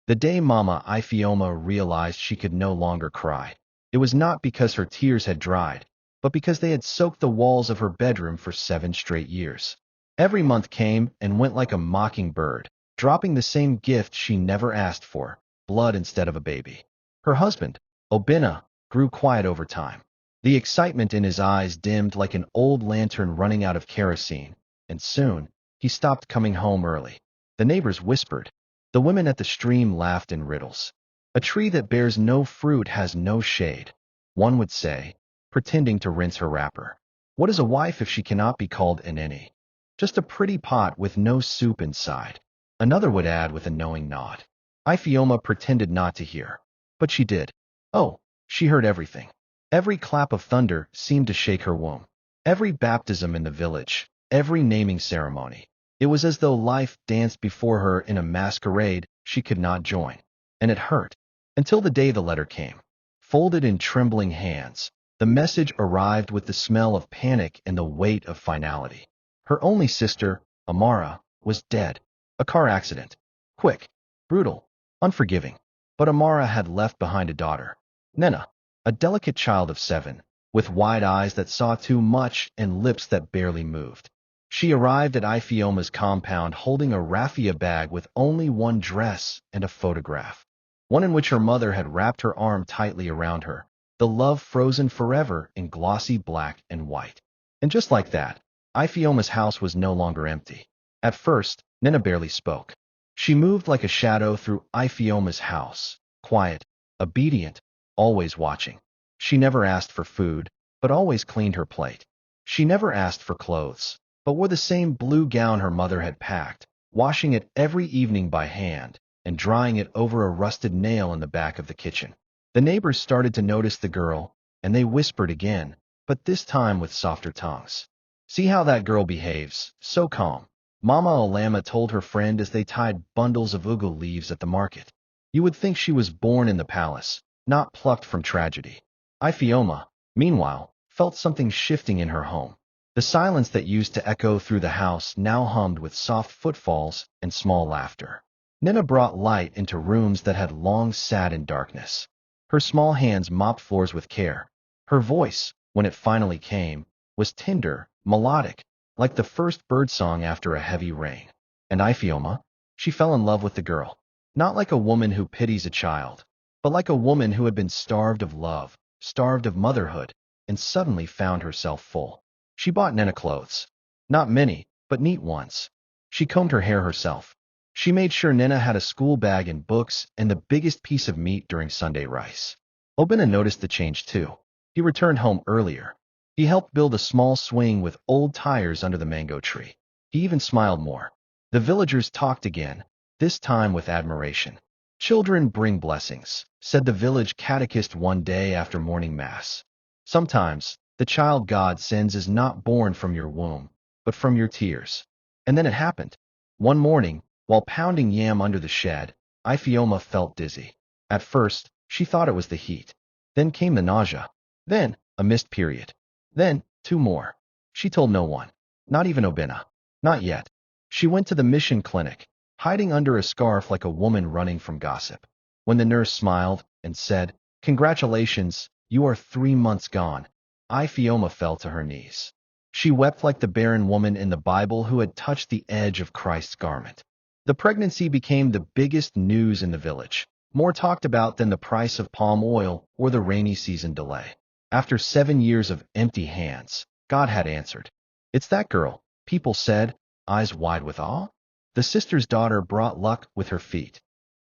The day Mama Ifioma realized she could no longer cry, it was not because her tears had dried, but because they had soaked the walls of her bedroom for 7 straight years. Every month came and went like a mockingbird, dropping the same gift she never asked for, blood instead of a baby. Her husband, Obinna, grew quiet over time. The excitement in his eyes dimmed like an old lantern running out of kerosene, and soon he stopped coming home early. The neighbors whispered. The women at the stream laughed in riddles. A tree that bears no fruit has no shade, one would say, pretending to rinse her wrapper. What is a wife if she cannot be called an innie? Just a pretty pot with no soup inside. Another would add with a knowing nod. Ifioma pretended not to hear, but she did. Oh, she heard everything. Every clap of thunder seemed to shake her womb. Every baptism in the village, every naming ceremony. It was as though life danced before her in a masquerade she could not join. And it hurt. Until the day the letter came. Folded in trembling hands, the message arrived with the smell of panic and the weight of finality. Her only sister, Amara, was dead. A car accident. Quick, brutal, unforgiving. But Amara had left behind a daughter, Nena, a delicate child of 7, with wide eyes that saw too much and lips that barely moved. She arrived at Ifioma's compound holding a raffia bag with only one dress and a photograph, one in which her mother had wrapped her arm tightly around her, the love frozen forever in glossy black and white. And just like that, Ifioma's house was no longer empty. At first, Nena barely spoke. She moved like a shadow through Ifioma's house, quiet, obedient, always watching. She never asked for food, but always cleaned her plate. She never asked for clothes, but wore the same blue gown her mother had packed, washing it every evening by hand and drying it over a rusted nail in the back of the kitchen. The neighbors started to notice the girl, and they whispered again, but this time with softer tongues. See how that girl behaves, so calm. Mama Alama told her friend as they tied bundles of ugu leaves at the market. You would think she was born in the palace, not plucked from tragedy. Ifioma, meanwhile, felt something shifting in her home. The silence that used to echo through the house now hummed with soft footfalls and small laughter. Nina brought light into rooms that had long sat in darkness. Her small hands mopped floors with care. Her voice, when it finally came, was tender, melodic, like the first birdsong after a heavy rain. And Ifioma, she fell in love with the girl. Not like a woman who pities a child, but like a woman who had been starved of love, starved of motherhood, and suddenly found herself full. She bought Nena clothes. Not many, but neat ones. She combed her hair herself. She made sure Nena had a school bag and books and the biggest piece of meat during Sunday rice. Obina noticed the change too. He returned home earlier. He helped build a small swing with old tires under the mango tree. He even smiled more. The villagers talked again, this time with admiration. Children bring blessings, said the village catechist one day after morning mass. Sometimes, the child God sends is not born from your womb, but from your tears. And then it happened. One morning, while pounding yam under the shed, Ifioma felt dizzy. At first, she thought it was the heat. Then came the nausea. Then, a missed period. Then, 2 more. She told no one. Not even Obina. Not yet. She went to the mission clinic, hiding under a scarf like a woman running from gossip. When the nurse smiled and said, "Congratulations, you are 3 months gone," Ifioma fell to her knees. She wept like the barren woman in the Bible who had touched the edge of Christ's garment. The pregnancy became the biggest news in the village, more talked about than the price of palm oil or the rainy season delay. After 7 years of empty hands, God had answered. It's that girl, people said, eyes wide with awe. The sister's daughter brought luck with her feet.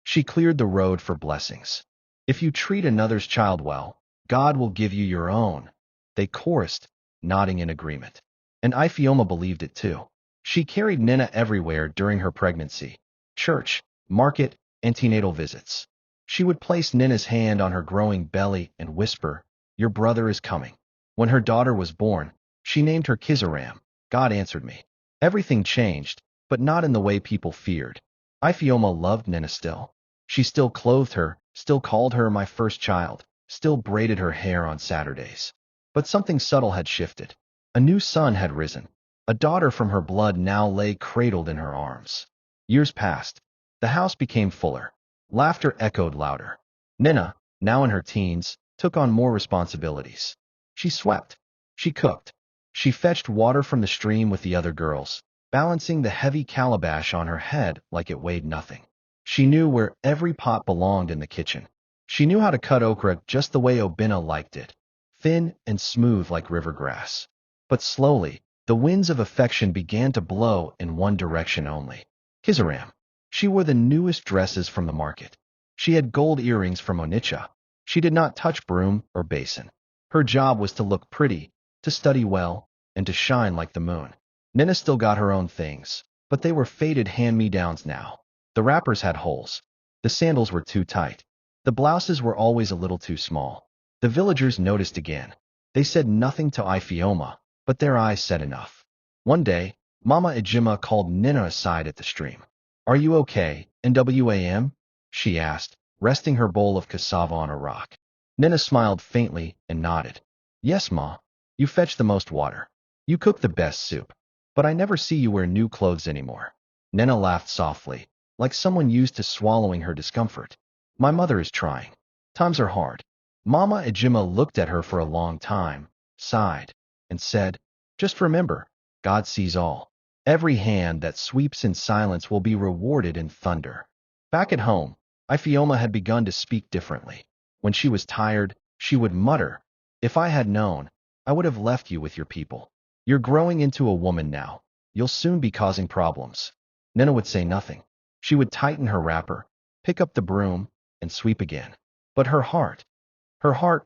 She cleared the road for blessings. If you treat another's child well, God will give you your own. They chorused, nodding in agreement. And Ifioma believed it too. She carried Nina everywhere during her pregnancy. Church, market, antenatal visits. She would place Nina's hand on her growing belly and whisper, "Your brother is coming." When her daughter was born, she named her Kizaram. God answered me. Everything changed, but not in the way people feared. Ifioma loved Nina still. She still clothed her, still called her my first child, still braided her hair on Saturdays. But something subtle had shifted. A new son had risen. A daughter from her blood now lay cradled in her arms. Years passed. The house became fuller. Laughter echoed louder. Nina, now in her teens, took on more responsibilities. She swept. She cooked. She fetched water from the stream with the other girls, balancing the heavy calabash on her head like it weighed nothing. She knew where every pot belonged in the kitchen. She knew how to cut okra just the way Obina liked it, thin and smooth like river grass. But slowly, the winds of affection began to blow in one direction only. Kizaram. She wore the newest dresses from the market. She had gold earrings from Onitsha. She did not touch broom or basin. Her job was to look pretty, to study well, and to shine like the moon. Nina still got her own things, but they were faded hand-me-downs now. The wrappers had holes. The sandals were too tight. The blouses were always a little too small. The villagers noticed again. They said nothing to Ifioma, but their eyes said enough. One day, Mama Ejima called Nina aside at the stream. "Are you okay, NWAM?" she asked, resting her bowl of cassava on a rock. Nina smiled faintly and nodded. "Yes, Ma. You fetch the most water. You cook the best soup. But I never see you wear new clothes anymore." Nina laughed softly, like someone used to swallowing her discomfort. "My mother is trying. Times are hard." Mama Ejima looked at her for a long time, sighed, and said, "Just remember, God sees all. Every hand that sweeps in silence will be rewarded in thunder." Back at home, Ifioma had begun to speak differently. When she was tired, she would mutter, "If I had known, I would have left you with your people. You're growing into a woman now. You'll soon be causing problems." Nina would say nothing. She would tighten her wrapper, pick up the broom, and sweep again. But her heart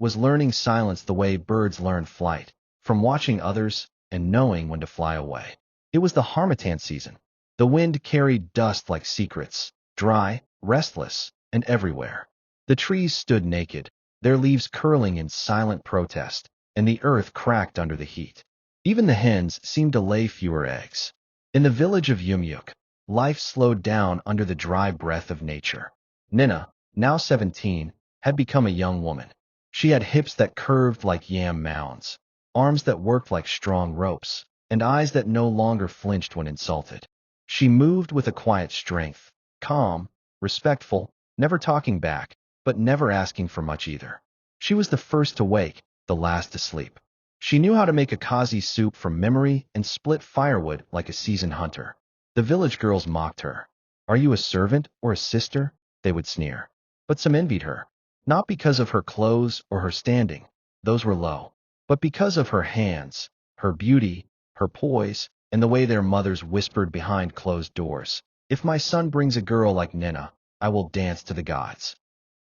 was learning silence the way birds learn flight, from watching others and knowing when to fly away. It was the harmattan season. The wind carried dust like secrets, dry, restless, and everywhere. The trees stood naked, their leaves curling in silent protest, and the earth cracked under the heat. Even the hens seemed to lay fewer eggs. In the village of Yumyuk, life slowed down under the dry breath of nature. Nina, now 17, had become a young woman. She had hips that curved like yam mounds, arms that worked like strong ropes, and eyes that no longer flinched when insulted. She moved with a quiet strength, calm, respectful, never talking back, but never asking for much either. She was the first to wake, the last to sleep. She knew how to make a kazi soup from memory and split firewood like a seasoned hunter. The village girls mocked her. "Are you a servant or a sister?" they would sneer. But some envied her, not because of her clothes or her standing, those were low, but because of her hands, her beauty, her poise, and the way their mothers whispered behind closed doors, "If my son brings a girl like Nina, I will dance to the gods."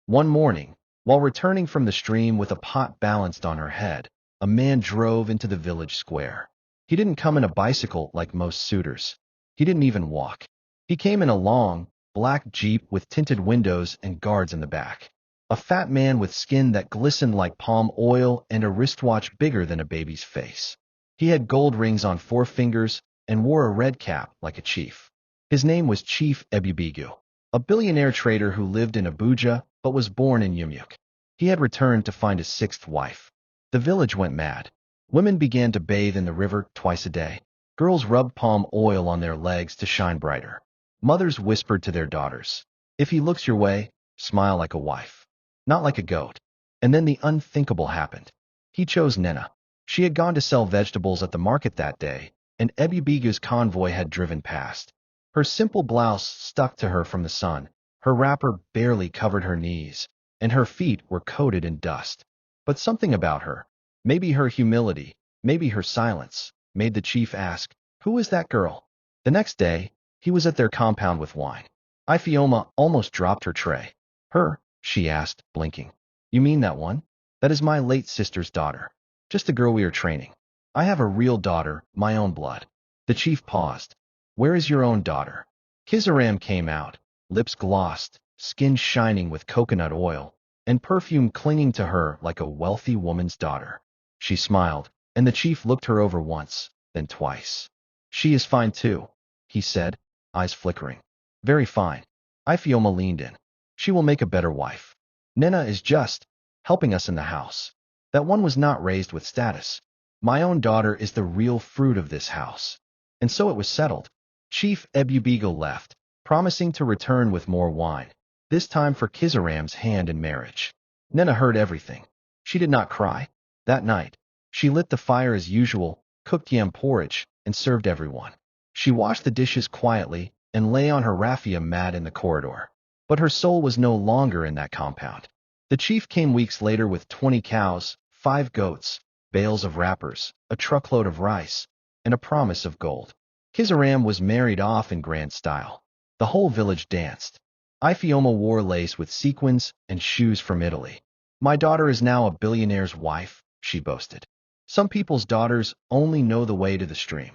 One morning, while returning from the stream with a pot balanced on her head, a man drove into the village square. He didn't come in a bicycle like most suitors. He didn't even walk. He came in a long, black jeep with tinted windows and guards in the back. A fat man with skin that glistened like palm oil and a wristwatch bigger than a baby's face. He had gold rings on 4 fingers and wore a red cap like a chief. His name was Chief Ebubigu, a billionaire trader who lived in Abuja but was born in Yumyuk. He had returned to find his 6th wife. The village went mad. Women began to bathe in the river twice a day. Girls rubbed palm oil on their legs to shine brighter. Mothers whispered to their daughters, "If he looks your way, smile like a wife, not like a goat." And then the unthinkable happened. He chose Nina. She had gone to sell vegetables at the market that day, and Ebubigu's convoy had driven past. Her simple blouse stuck to her from the sun, her wrapper barely covered her knees, and her feet were coated in dust. But something about her, maybe her humility, maybe her silence, made the chief ask, "Who is that girl?" The next day, he was at their compound with wine. Ifioma almost dropped her tray. "Her?" she asked, blinking. "You mean that one? That is my late sister's daughter. Just a girl we are training. I have a real daughter, my own blood." The chief paused. "Where is your own daughter?" Kizaram came out, lips glossed, skin shining with coconut oil, and perfume clinging to her like a wealthy woman's daughter. She smiled, and the chief looked her over once, then twice. "She is fine too," he said, eyes flickering. "Very fine." Ifioma leaned in. "She will make a better wife. Nina is just helping us in the house. That one was not raised with status. My own daughter is the real fruit of this house." And so it was settled. Chief Ebubigo left, promising to return with more wine. this time for Kizaram's hand in marriage. Nina heard everything. She did not cry. That night, she lit the fire as usual, cooked yam porridge, and served everyone. She washed the dishes quietly and lay on her raffia mat in the corridor. But her soul was no longer in that compound. The chief came weeks later with 20 cows, 5 goats, bales of wrappers, a truckload of rice, and a promise of gold. Kizaram was married off in grand style. The whole village danced. Ifeoma wore lace with sequins and shoes from Italy. My daughter is now a billionaire's wife, she boasted. Some people's daughters only know the way to the stream.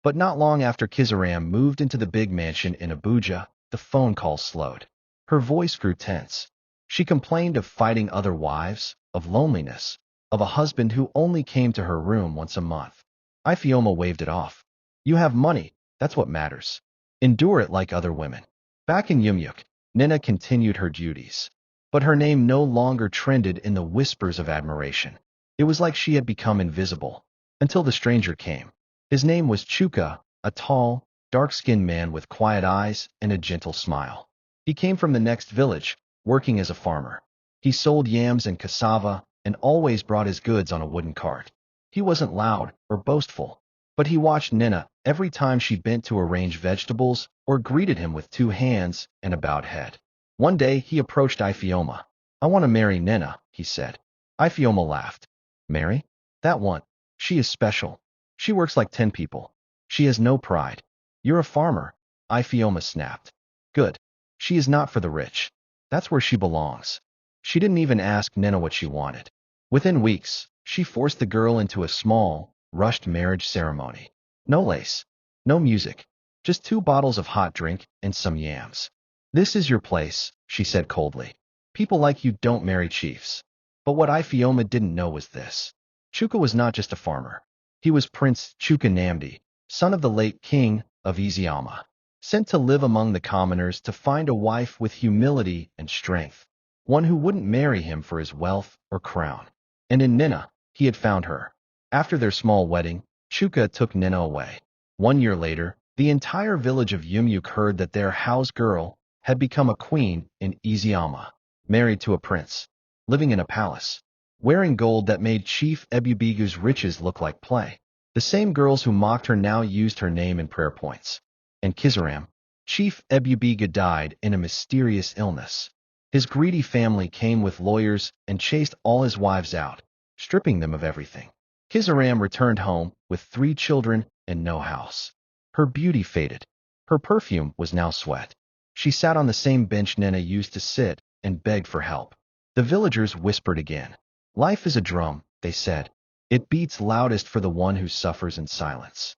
But not long after Kizaram moved into the big mansion in Abuja, the phone call slowed. Her voice grew tense. She complained of fighting other wives, of loneliness, of a husband who only came to her room once a month. Ifeoma waved it off. You have money, that's what matters. Endure it like other women. Back in Yumyuk, Nina continued her duties. But her name no longer trended in the whispers of admiration. It was like she had become invisible. Until the stranger came. His name was Chuka, a tall, dark-skinned man with quiet eyes and a gentle smile. He came from the next village, working as a farmer. He sold yams and cassava and always brought his goods on a wooden cart. He wasn't loud or boastful, but he watched Nina every time she bent to arrange vegetables or greeted him with 2 hands and a bowed head. One day he approached Ifeoma. I want to marry Nina, he said. Ifeoma laughed. Marry? That one. She is special. She works like 10 people. She has no pride. You're a farmer, Ifeoma snapped. Good. She is not for the rich. That's where she belongs. She didn't even ask Nina what she wanted. Within weeks, she forced the girl into a small, rushed marriage ceremony. No lace, no music, just 2 bottles of hot drink and some yams. This is your place, she said coldly. People like you don't marry chiefs. But what Ifeoma didn't know was this. Chuka was not just a farmer. He was Prince Chuka Namdi, son of the late king of Iziama, sent to live among the commoners to find a wife with humility and strength, one who wouldn't marry him for his wealth or crown. And in Nina, he had found her. After their small wedding, Chuka took Nina away. 1 year later, the entire village of Yumyuk heard that their house girl had become a queen in Iziama, married to a prince, living in a palace, wearing gold that made Chief Ebubigu's riches look like play. The same girls who mocked her now used her name in prayer points. And Kizaram, Chief Ebubiga, died in a mysterious illness. His greedy family came with lawyers and chased all his wives out, stripping them of everything. Kizaram returned home with 3 children and no house. Her beauty faded. Her perfume was now sweat. She sat on the same bench Nina used to sit and begged for help. The villagers whispered again. Life is a drum, they said. It beats loudest for the one who suffers in silence.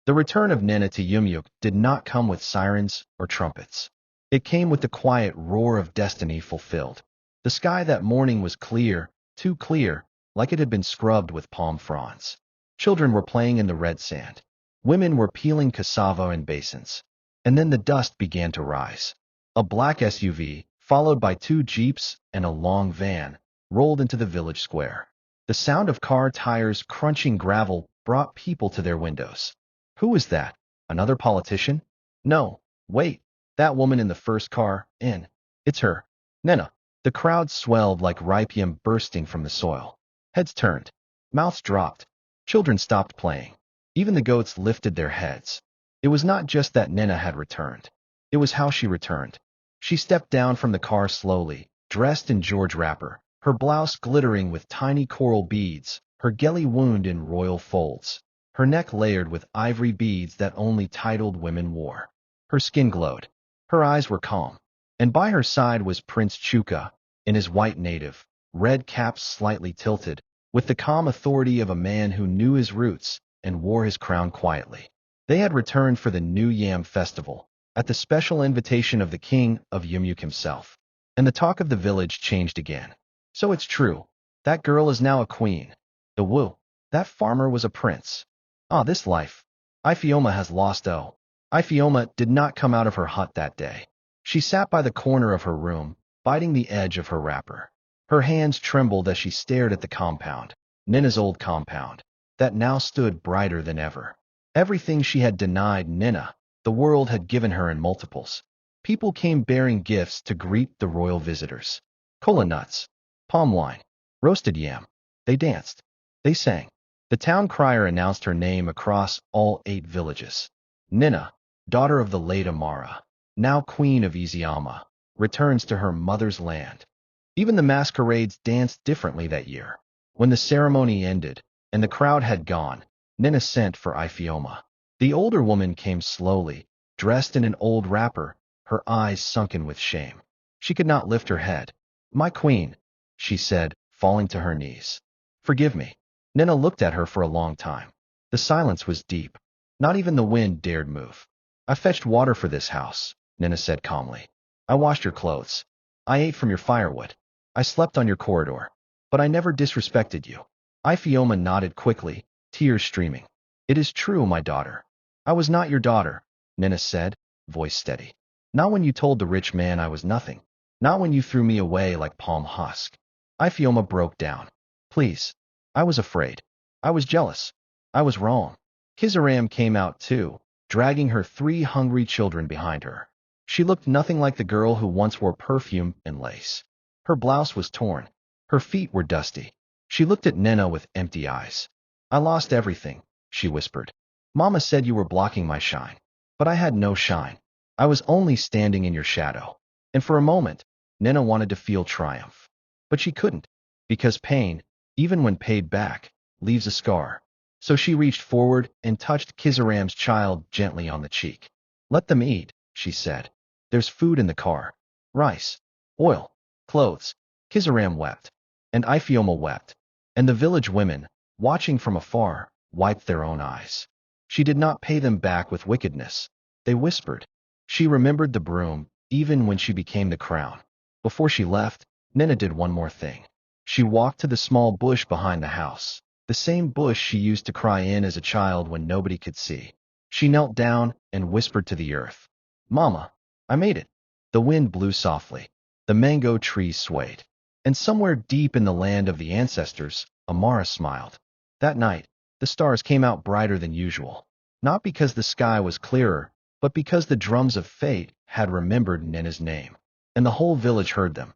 The return of Nina to Yumyuk did not come with sirens or trumpets. It came with the quiet roar of destiny fulfilled. The sky that morning was clear, too clear, like it had been scrubbed with palm fronds. Children were playing in the red sand. Women were peeling cassava in basins. And then the dust began to rise. A black SUV, followed by 2 jeeps and a long van, rolled into the village square. The sound of car tires crunching gravel brought people to their windows. Who was that? Another politician? No, wait, that woman in the first car, in. It's her. Nina. The crowd swelled like ripium bursting from the soil. Heads turned. Mouths dropped. Children stopped playing. Even the goats lifted their heads. It was not just that Nina had returned. It was how she returned. She stepped down from the car slowly, dressed in George wrapper, her blouse glittering with tiny coral beads, her gelly wound in royal folds, her neck layered with ivory beads that only titled women wore. Her skin glowed. Her eyes were calm. And by her side was Prince Chuka, in his white native, red cap slightly tilted, with the calm authority of a man who knew his roots and wore his crown quietly. They had returned for the New Yam Festival, at the special invitation of the king of Yumyuk himself. And the talk of the village changed again. So it's true. That girl is now a queen. The woo. That farmer was a prince. Ah, this life. Ifeoma has lost oh. Ifeoma did not come out of her hut that day. She sat by the corner of her room, biting the edge of her wrapper. Her hands trembled as she stared at the compound, Nina's old compound, that now stood brighter than ever. Everything she had denied Nina, the world had given her in multiples. People came bearing gifts to greet the royal visitors. Cola nuts, palm wine, roasted yam. They danced. They sang. The town crier announced her name across all 8 villages. Nina, daughter of the late Amara, now queen of Iziama, returns to her mother's land. Even the masquerades danced differently that year. When the ceremony ended and the crowd had gone, Nina sent for Ifioma. The older woman came slowly, dressed in an old wrapper, her eyes sunken with shame. She could not lift her head. "My queen," she said, falling to her knees. "Forgive me." Nina looked at her for a long time. The silence was deep. Not even the wind dared move. "I fetched water for this house," Nina said calmly. "I washed your clothes. I ate from your firewood. I slept on your corridor. But I never disrespected you." Ifioma nodded quickly, tears streaming. "It is true, my daughter." "I was not your daughter," Nina said, voice steady. "Not when you told the rich man I was nothing. Not when you threw me away like palm husk." Ifioma broke down. "Please. I was afraid. I was jealous. I was wrong." Kizaram came out too, dragging her 3 hungry children behind her. She looked nothing like the girl who once wore perfume and lace. Her blouse was torn. Her feet were dusty. She looked at Nina with empty eyes. "I lost everything," she whispered. "Mama said you were blocking my shine. But I had no shine. I was only standing in your shadow." And for a moment, Nina wanted to feel triumph. But she couldn't, because pain, even when paid back, leaves a scar. So she reached forward and touched Kizaram's child gently on the cheek. "Let them eat," she said. "There's food in the car. Rice, oil, clothes." Kizaram wept, and Ifioma wept, and the village women, watching from afar, wiped their own eyes. She did not pay them back with wickedness. They whispered. She remembered the broom, even when she became the crown. Before she left, Nina did one more thing. She walked to the small bush behind the house, the same bush she used to cry in as a child when nobody could see. She knelt down and whispered to the earth, "Mama, I made it." The wind blew softly. The mango trees swayed. And somewhere deep in the land of the ancestors, Amara smiled. That night, the stars came out brighter than usual. Not because the sky was clearer, but because the drums of fate had remembered Nina's name. And the whole village heard them.